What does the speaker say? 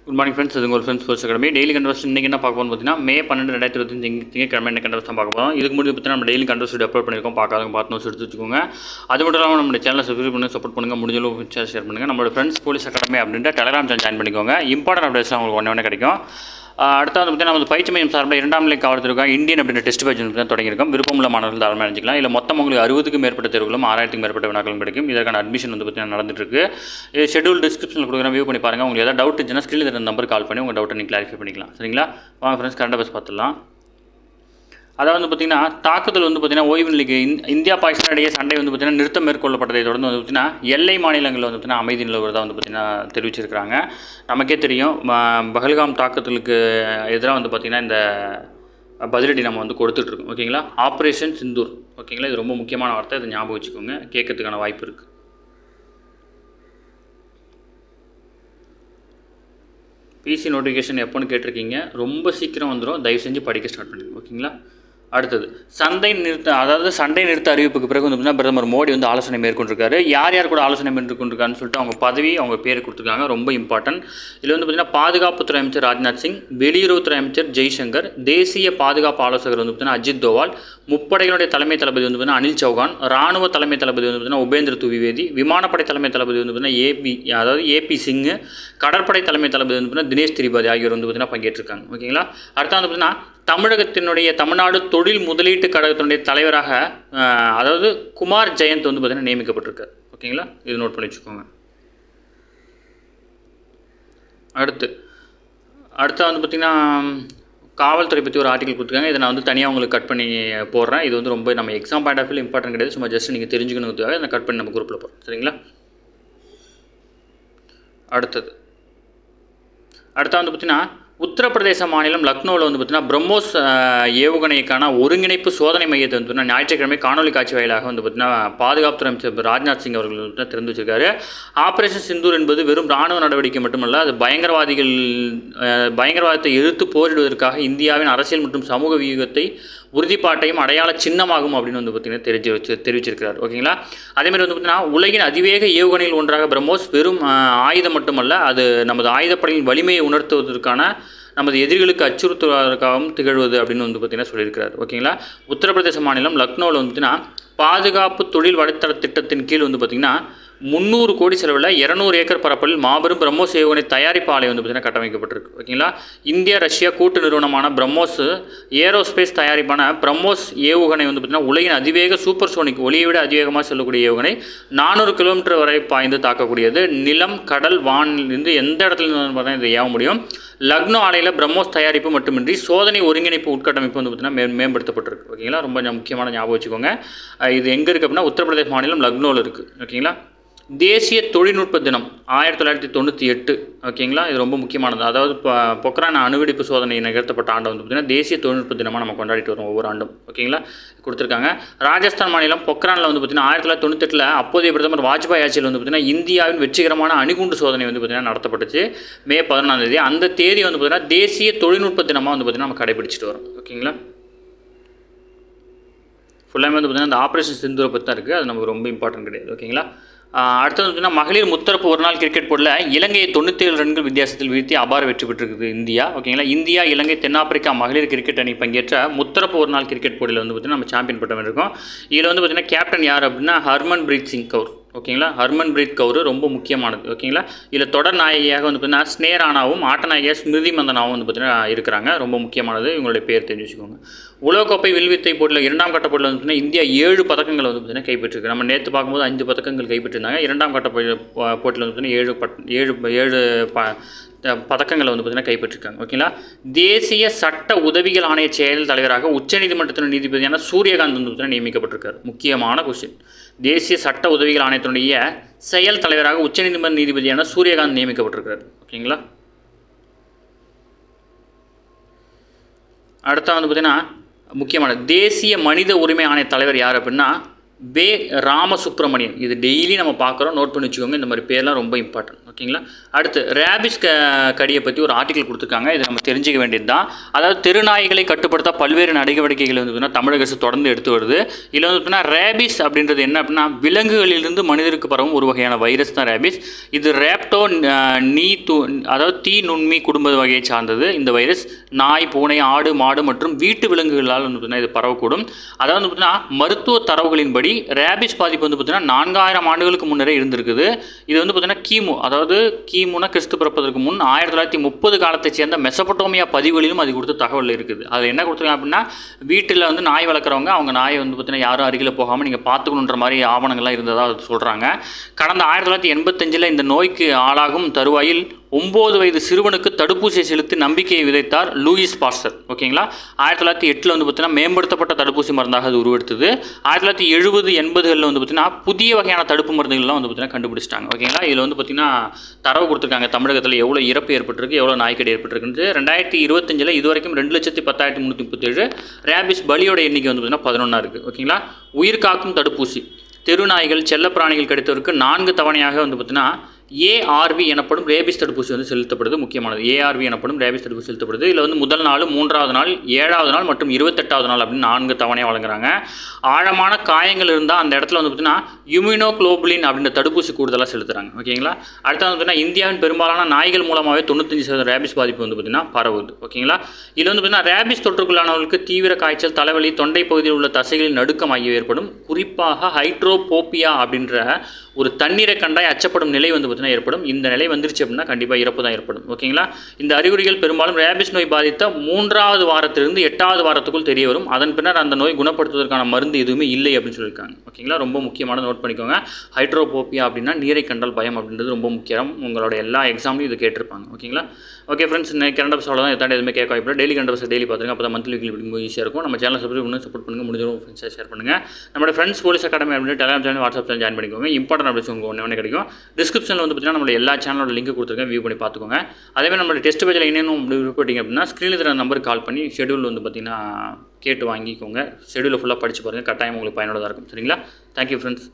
Good morning friends. இது ஒரு friends sports academy daily converse. இன்றைக்கி என்ன பார்க்க போகணும்னு பார்த்தீங்கன்னா மே 12 2025 திங்கட்கிழமை என்ன கன்வர்ஸ் தான் பார்க்க போகிறோம். இதுக்கு முன்னாடி பார்த்தீங்கன்னா நம்ம டெய்லி கன்வர்ஸ் அப்லோட் பண்ணியிருக்கோம். பார்க்காதவங்க பார்த்து நோட்ஸ் எடுத்து வச்சுக்கோங்க. அது மட்டும் இல்லாமல் நம்ம சேனலை சப்ஸ்கிரைப் பண்ணி சப்போர்ட் பண்ணுங்கள். முடிஞ்சளவு ஷேர் பண்ணுங்கள். நம்மளோட ஃப்ரெண்ட்ஸ் போலீஸ் அகாடமி அப்படின்ற டெலிகிராம் சேனல் ஜாயின் பண்ணிக்கோங்க. இம்பார்ட்டன்ட் அப்டேட்ஸ் உங்களுக்கு ஒன்று கிடைக்கும். அடுத்து வந்து பார்த்தீங்கன்னா நம்ம பயிற்சி மையம் சார்பில் 2ஆம் நிலை காவல்துறைக்காக இந்தியன் அப்படின்ற டெஸ்ட் பேட்ச் வந்து தொடங்கியிருக்கோம். விருப்பமுள்ள மாணவர்கள் தாராளமாக நினைச்சிக்கலாம். இல்லை மொத்தம் உங்களுக்கு 60க்கும் மேற்பட்ட தேர்வுகளும் 6000க்கும் மேற்பட்ட வினாக்களும் கிடைக்கும். இதற்கான அட்மிஷன் வந்து பார்த்தீங்கன்னா நடந்துட்டு இருக்கு. ஷெட்யூல் டிஸ்கிரிப்ஷனில் கொடுக்குறேன், வியூ பண்ணி பாருங்கள். உங்களுக்கு ஏதாவது டவுட் இருந்துச்சுன்னா ஸ்கிரீனில் இருந்த நம்பர் கால் பண்ணி உங்கள் டவுட்டை நீங்கள் கிளாரிஃபை பண்ணிக்கலாம். சரிங்களா? வாங்க ஃப்ரெண்ட்ஸ், கரண்ட் அஃபேர்ஸ் பார்த்துடலாம். அதாவது வந்து பார்த்திங்கன்னா தாக்குதல் வந்து பார்த்திங்கன்னா ஓய்வு நிலைக்கு இந்தியா பாகிஸ்தான் இடையே சண்டை வந்து பார்த்திங்கன்னா நிறுத்தம் மேற்கொள்ளப்பட்டதை தொடர்ந்து வந்து பார்த்திங்கன்னா எல்லை மாநிலங்களில் வந்து பார்த்திங்கன்னா அமைதி நிலவுறதா வந்து பார்த்திங்கன்னா தெரிவிச்சிருக்கிறாங்க. நமக்கே தெரியும், பஹல்காம் தாக்குதலுக்கு எதிராக வந்து பார்த்திங்கன்னா இந்த பதிலடி நம்ம வந்து கொடுத்துட்ருக்கோம். ஓகேங்களா? ஆப்ரேஷன் சிந்தூர். ஓகேங்களா? இது ரொம்ப முக்கியமான வார்த்தை, இதை ஞாபகம் வச்சுக்கோங்க. கேட்கறதுக்கான வாய்ப்பு இருக்குது. பிசி நோட்டிஃபிகேஷன் எப்போன்னு கேட்டிருக்கீங்க. ரொம்ப சீக்கிரம் வந்துடும். தயவு செஞ்சு படிக்க ஸ்டார்ட் பண்ணுங்க. ஓகேங்களா? அடுத்தது சண்டை நிறுத்த அறிவிப்புக்கு பிறகு வந்து பார்த்தீங்கன்னா பிரதமர் மோடி வந்து ஆலோசனை மேற்கொண்டிருக்காரு. யார் யார் கூட ஆலோசனை மேற்கொண்டிருக்காருன்னு சொல்லிட்டு அவங்க பதவி, அவங்க பேர் கொடுத்துருக்காங்க. ரொம்ப இம்பார்ட்டன்ட். இதில் வந்து பார்த்தீங்கன்னா பாதுகாப்புத்துறை அமைச்சர் ராஜ்நாத் சிங், வெளியுறவுத்துறை அமைச்சர் ஜெய்சங்கர், தேசிய பாதுகாப்பு ஆலோசகர் வந்து பார்த்தீங்கன்னா அஜித் தோவால், முப்படைகளுடைய தலைமை தளபதி வந்து பார்த்தீங்கன்னா அனில் சௌகான், ராணுவ தலைமை தளபதி வந்து பார்த்தீங்கன்னா உபேந்திர துவிவேதி, விமானப்படை தலைமை தளபதி வந்து பார்த்தீங்கன்னா ஏபி சிங், கடற்படை தலைமை தளபதி வந்து பார்த்தீங்கன்னா தினேஷ் திரிபாதி ஆகியோர் வந்து பார்த்தீங்கன்னா பங்கேற்றிருக்காங்க. ஓகேங்களா? அடுத்த வந்து பார்த்தீங்கன்னா தமிழ்நாடு தொழில் முதலீட்டு கழகத்தினுடைய தலைவராக அதாவது குமார் ஜெயந்த் வந்து பார்த்தீங்கன்னா நியமிக்கப்பட்டிருக்கார். ஓகேங்களா? இது நோட் பண்ணி வச்சுக்கோங்க. அடுத்து வந்து பார்த்திங்கன்னா காவல்துறை பற்றி ஒரு ஆர்டிகல் கொடுத்துருக்காங்க. இதை நான் வந்து தனியாக உங்களுக்கு கட் பண்ணி போடுறேன். இது வந்து ரொம்ப நம்ம exam point of view important கிடையாது, சும்மா ஜஸ்ட் நீங்கள் தெரிஞ்சுக்கணுங்கிறதுக்காக இதை கட் பண்ணி நம்ம குரூப்பில் போகிறோம். சரிங்களா? அடுத்து வந்து பார்த்திங்கன்னா உத்தரப்பிரதேச மாநிலம் லக்னோவில் வந்து பார்த்திங்கன்னா பிரம்மோஸ் ஏவுகணைக்கான ஒருங்கிணைப்பு சோதனை மையத்தை வந்து பார்த்திங்கன்னா ஞாயிற்றுக்கிழமை காணொலி காட்சி வாயிலாக வந்து பார்த்திங்கன்னா பாதுகாப்புத்துறை அமைச்சர் ராஜ்நாத் சிங் அவர்கள் வந்து திறந்து வச்சிருக்காரு. ஆப்ரேஷன் சிந்தூர் என்பது வெறும் இராணுவ நடவடிக்கை மட்டுமல்ல, அது பயங்கரவாதத்தை எதிர்த்து போரிடுவதற்காக இந்தியாவின் அரசியல் மற்றும் சமூக வியூகத்தை உறுதிப்பாட்டையும் அடையாள சின்னமாகும் அப்படின்னு வந்து பார்த்திங்கன்னா தெரிவிச்சிருக்கிறார். ஓகேங்களா? அதேமாதிரி வந்து பார்த்திங்கன்னா உலகின் அதிவேக ஏவுகணையில் ஒன்றாக பிரம்மோஸ் வெறும் ஆயுதம் மட்டுமல்ல, அது நமது ஆயுதப்படையின் வலிமையை உணர்த்துவதற்கான நமது எதிரிகளுக்கு அச்சுறுத்துவதற்காகவும் திகழ்வது அப்படின்னு வந்து பார்த்திங்கன்னா சொல்லியிருக்கிறார். ஓகேங்களா? உத்தரப்பிரதேச மாநிலம் லக்னோவில் வந்து பார்த்திங்கன்னா பாதுகாப்பு தொழில் வலைத்தள திட்டத்தின் கீழ் வந்து பார்த்திங்கன்னா 300 கோடி செலவில் 200 ஏக்கர் பரப்பலில் மாபெரும் பிரம்மோஸ் ஏவுகணை தயாரிப்பு ஆலை வந்து பார்த்திங்கன்னா கட்டமைக்கப்பட்டிருக்கு. ஓகேங்களா? இந்தியா ரஷ்யா கூட்டு நிறுவனமான பிரம்மோஸ் ஏரோஸ்பேஸ் தயாரிப்பான பிரம்மோஸ் ஏவுகணை வந்து பார்த்திங்கன்னா உலகின் அதிவேக சூப்பர்சோனிக், ஒளியை விட அதிவேகமாக செல்லக்கூடிய ஏவுகணை, 400 கிலோமீட்டர் வரை பாய்ந்து தாக்கக்கூடியது. நிலம், கடல், வானிலிருந்து எந்த இடத்துல இருந்து பார்த்தா இதை ஏவ முடியும். லக்னோ ஆலையில் பிரம்மோஸ் தயாரிப்பு மட்டுமின்றி சோதனை ஒருங்கிணைப்பு உட்கட்டமைப்பு வந்து பார்த்திங்கன்னா மேம்படுத்தப்பட்டிருக்கு. ஓகேங்களா? ரொம்ப முக்கியமான ஞாபகம் வச்சுக்கோங்க. இது எங்கே இருக்குது அப்படின்னா உத்தரப்பிரதேச மாநிலம் லக்னோவில் இருக்குது. ஓகேங்களா? தேசிய தொழில்நுட்ப தினம் 1998. ஓகேங்களா? இது ரொம்ப முக்கியமானது. அதாவது பொக்ரான் அணுவெடிப்பு சோதனை நிகழ்த்தப்பட்ட ஆண்டு வந்து பார்த்திங்கன்னா தேசிய தொழில்நுட்ப தினமாக நம்ம கொண்டாடிட்டு வரோம் ஒவ்வொரு ஆண்டும். ஓகேங்களா? கொடுத்துருக்காங்க. ராஜஸ்தான் மாநிலம் பொக்ரானில் வந்து பார்த்திங்கன்னா 1998 அப்போதைய பிரதமர் வாஜ்பாய் ஆட்சியில் வந்து பார்த்திங்கன்னா இந்தியாவின் வெற்றிகரமான அணுகுண்டு சோதனை வந்து பார்த்திங்கன்னா நடத்தப்பட்டுச்சு மே 14. அந்த தேதி வந்து பார்த்திங்கன்னா தேசிய தொழில்நுட்ப தினமாக வந்து பார்த்திங்கன்னா நம்ம கடைபிடிச்சிட்டு வரோம். ஓகேங்களா? ஃபுல்லாமே வந்து பார்த்திங்கன்னா அந்த ஆப்ரேஷன் சிந்தூரை பற்றி தான் இருக்குது. அது நமக்கு ரொம்ப இம்பார்ட்டன்ட் கிடையாது. ஓகேங்களா? அடுத்தது வந்து மகளிர் முத்தரப்பு ஒரு நாள் கிரிக்கெட் போட்டியில் இலங்கையை 97 ரன்கள் வித்தியாசத்தில் வீழ்த்தி அபார வெற்றி பெற்றிருக்குது இந்தியா. ஓகேங்களா? இந்தியா, இலங்கை, தென்னாப்பிரிக்கா மகளிர் கிரிக்கெட் அணி பங்கேற்ற முத்தரப்பு ஒரு நாள் கிரிக்கெட் போட்டியில் வந்து பார்த்திங்கன்னா நம்ம சாம்பியன் பட்டம் இருக்கும். இதில் வந்து பார்த்திங்கன்னா கேப்டன் யார் அப்படின்னா ஹர்மன்பிரீத் சிங் கவுர். ஓகேங்களா? ஹர்மன்பிரீத் கவுர் ரொம்ப முக்கியமானது. ஓகேங்களா? இதில் தொடர் நாயகியாக வந்து பார்த்திங்கன்னா ஸ்னேஹா ராணாவும் ஆட்ட நாயகியாக ஸ்மிருதி மந்தனாவும் வந்து பார்த்திங்கன்னா இருக்கிறாங்க. ரொம்ப முக்கியமானது. இவங்களுடைய பேர் தெரிஞ்சு வச்சுக்கோங்க. உலகக்கோப்பை வில்வித்தை போட்டியில் 2ஆம் கட்ட போட்டியில் வந்து பார்த்திங்கன்னா இந்தியா 7 பதக்கங்கள் வந்து பார்த்திங்கன்னா கைப்பற்றிருக்கு. நம்ம நேற்று பார்க்கும்போது 5 பதக்கங்கள் கைப்பற்றிருந்தாங்க. 2ஆம் கட்ட போட்டியில் வந்து பார்த்திங்கன்னா 7 பதக்கங்களை வந்து பார்த்திங்கன்னா கைப்பற்றிருக்காங்க. ஓகேங்களா? தேசிய சட்ட உதவிகள் ஆணைய செயல் தலைவராக உச்சநீதிமன்றத்தின் நீதிபதியான சூரியகாந்த் வந்து பார்த்திங்கன்னா நியமிக்கப்பட்டிருக்கார். முக்கியமான கொஸ்டின். தேசிய சட்ட உதவிகள் ஆணையத்தினுடைய செயல் தலைவராக உச்சநீதிமன்ற நீதிபதியான சூரியகாந்த் நியமிக்கப்பட்டிருக்கார். ஓகேங்களா? அடுத்த வந்து பார்த்திங்கன்னா முக்கியமான தேசிய மனித உரிமை ஆணைய தலைவர் யார் அப்படின்னா வே. ராமசுப்ரமணியன். இது டெய்லி நம்ம பார்க்குறோம், நோட் பண்ணி வச்சுக்கோங்க. இந்த மாதிரி பேர்லாம் ரொம்ப இம்பார்ட்டன்ட். ஓகே. ஓகேங்களா. அடுத்து ரேபிஸ் கடியை பற்றி ஒரு ஆர்டிக்கல் கொடுத்துருக்காங்க. இதை நம்ம தெரிஞ்சிக்க வேண்டியது தான். அதாவது தெருநாய்களை கட்டுப்படுத்த பல்வேறு நடவடிக்கைகள் வந்து பார்த்தீங்கன்னா தமிழக அரசு தொடர்ந்து எடுத்து வருது. இதில் வந்து பார்த்தீங்கன்னா ரேபிஸ் அப்படின்றது என்ன அப்படின்னா விலங்குகளிலிருந்து மனிதருக்கு பரவும் ஒரு வகையான வைரஸ் தான் ரேபிஸ். இது ரேப்டோ அதாவது தீ நுண்மி குடும்ப வகையை சார்ந்தது. இந்த வைரஸ் நாய், பூனை, ஆடு, மாடு மற்றும் வீட்டு விலங்குகளால் வந்து பார்த்தீங்கன்னா இது பரவக்கூடும். அதாவது வந்து பார்த்தீங்கன்னா மருத்துவ தரவுகளின்படி ரேபிஸ் பாதிப்பு வந்து பார்த்தீங்கன்னா 4000 ஆண்டுகளுக்கு முன்னரே இருந்திருக்குது. இது வந்து பார்த்தீங்கன்னா அதாவது கிமுனா கிறிஸ்து பிறப்பதற்கு முன் 1930 காலத்தை சேர்ந்த மெசபடோமியா பதிவுகளிலும் அது கொடுத்த தகவல் இருக்குது. அது என்ன கொடுத்துருக்காங்க அப்படின்னா வீட்டில் வந்து நாய் வளர்க்குறவங்க அவங்க நாயை வந்து பார்த்தீங்கன்னா யாரும் அருகில் போகாமல் நீங்கள் பார்த்துக்கணுன்ற மாதிரி ஆவணங்கள்லாம் இருந்ததாக சொல்கிறாங்க. கடந்த 1985 இந்த நோய்க்கு ஆளாகும் தருவாயில் 9 வயது சிறுவனுக்கு தடுப்பூசியை செலுத்தி நம்பிக்கையை விதைத்தார் லூயிஸ் பாஸ்டர். ஓகேங்களா. 1908 வந்து பார்த்தீங்கன்னா மேம்படுத்தப்பட்ட தடுப்பூசி மருந்தாக அது உருவெடுத்தது. 1970, 80களில் வந்து பார்த்தீங்கன்னா புதிய வகையான தடுப்பு மருந்துகள்லாம் வந்து பார்த்தீங்கன்னா கண்டுபிடிச்சிட்டாங்க. ஓகேங்களா. இதில் வந்து பார்த்தீங்கன்னா தரவு கொடுத்துருக்காங்க தமிழகத்தில் எவ்வளோ இறப்பு ஏற்பட்டிருக்கு, எவ்வளோ நாய்க்கடி ஏற்பட்டிருக்குன்னு. 2025 இது வரைக்கும் 2,10,337 ரேபிஸ் பலியோட எண்ணிக்கை வந்து பார்த்தீங்கன்னா 11 இருக்குது. ஓகேங்களா. உயிர் காக்கும் தடுப்பூசி தெருநாய்கள், செல்லப்பிராணிகள் கிடைத்தவருக்கு 4 தவணையாக வந்து பார்த்தீங்கன்னா ஏஆர்வி எனப்படும் ரேபிஸ் தடுப்பூசி வந்து செலுத்தப்படுது. முக்கியமானது ஏஆர்வி எனப்படும் ரேபிஸ் தடுப்பூசி செலுத்தப்படுது. இதில் வந்து முதல் நாள், 3வது நாள், 7வது நாள் மற்றும் 28வது நாள் அப்படின்னு 4 தவணையாக வழங்குறாங்க. ஆழமான காயங்கள் இருந்தால் அந்த இடத்துல வந்து பார்த்தீங்கன்னா இம்யூனோகுளோபுலின் அப்படின்ற தடுப்பூசி கூடுதலாக செலுத்துறாங்க. ஓகேங்களா. அடுத்து வந்து பார்த்தீங்கன்னா இந்தியாவின் பெரும்பாலான நாய்கள் மூலமாகவே 95% ரேபிஸ் பாதிப்பு வந்து பார்த்தீங்கன்னா பரவுது. ஓகேங்களா. இதில் வந்து பார்த்தீங்கன்னா ரேபிஸ் தொற்றுக்குள்ளானவர்களுக்கு தீவிர காய்ச்சல், தலைவலி, தொண்டை பகுதியில் உள்ள தசைகளில் நடுக்கம் ஆகியவை ஏற்படும். குறிப்பாக ஹைட்ரோபோபியா அப்படின்ற ஒரு தண்ணீரை கண்டாய் அச்சப்படும் நிலை வந்து பார்த்தீங்கன்னா ஏற்படும். இந்த நிலை வந்துருச்சு அப்படின்னா கண்டிப்பாக இறப்பு தான் ஏற்படும். ஓகேங்களா. இந்த அறிகுறிகள் பெரும்பாலும் ரேபிஸ் நோய் பாதித்த 3வது வாரத்திலிருந்து 8வது வாரத்துக்குள் தெரிய வரும். அதன் பின்னர் அந்த நோய் குணப்படுத்துவதற்கான மருந்து எதுவுமே இல்லை அப்படின்னு சொல்லியிருக்காங்க. ஓகேங்களா. ரொம்ப முக்கியமான நோட் பண்ணிக்கோங்க. ஹைட்ரோபோபியா அப்படின்னா நீரை கண்டால் பயம் அப்படின்றது ரொம்ப முக்கியம். உங்களோட எல்லா எக்ஸாம்லையும் இது கேட்டிருப்பாங்க. ஓகேங்களா. ஓகே ஃப்ரெண்ட்ஸ், கரண்ட் அஃபேர்ஸ் அவ்வளோ தான். எதாவது எதுவுமே கேட்க வாய்ப்பு டெய்லி கரண்ட் அஃபேர்ஸ் டெய்லி பார்த்துங்க. அப்போ தான் மந்த்லி வீக்லி படிக்கும்போது ஈஸியாக இருக்கும். நம்ம சேனல் சப்ஸ்கிரைப் பண்ணி சப்போர்ட் பண்ணுங்கள். முடிஞ்சவங்க ஃப்ரெண்ட்ஸாக ஷேர் பண்ணுங்கள். நம்ம ஃப்ரெண்ட்ஸ் போலீஸ் அகாடமி அப்படின்னு Telegram channel, WhatsApp channel join பண்ணிக்கோங்க. இம்பார்ட்டன்ட் அப்டேட்ஸ் உங்களுக்கு ஒன்று கிடைக்கும். டிஸ்கிரிப்ஷனில் வந்து பார்த்தீங்கன்னா நம்மளோட எல்லா சேனலோட லிங்க் கொடுத்துருக்கேன். வியூ பண்ணி பார்த்துக்கோங்க. அதேமாதிரி நம்மளோட டெஸ்ட் பேஜில் இன்னும் விருப்பப்பட்டீங்க அப்படின்னா ஸ்க்ரீனில் இருக்கிற நம்பருக்கு கால் பண்ணி ஷெடியூல் வந்து பார்த்தீங்கன்னா கேட்டு வாங்கிக்கோங்க. ஷெடியூலை ஃபுல்லாக படித்து பாருங்கள். கட்டாயம் உங்களுக்கு பயனுள்ளதாக இருக்கும். சரிங்களா. Thank you friends.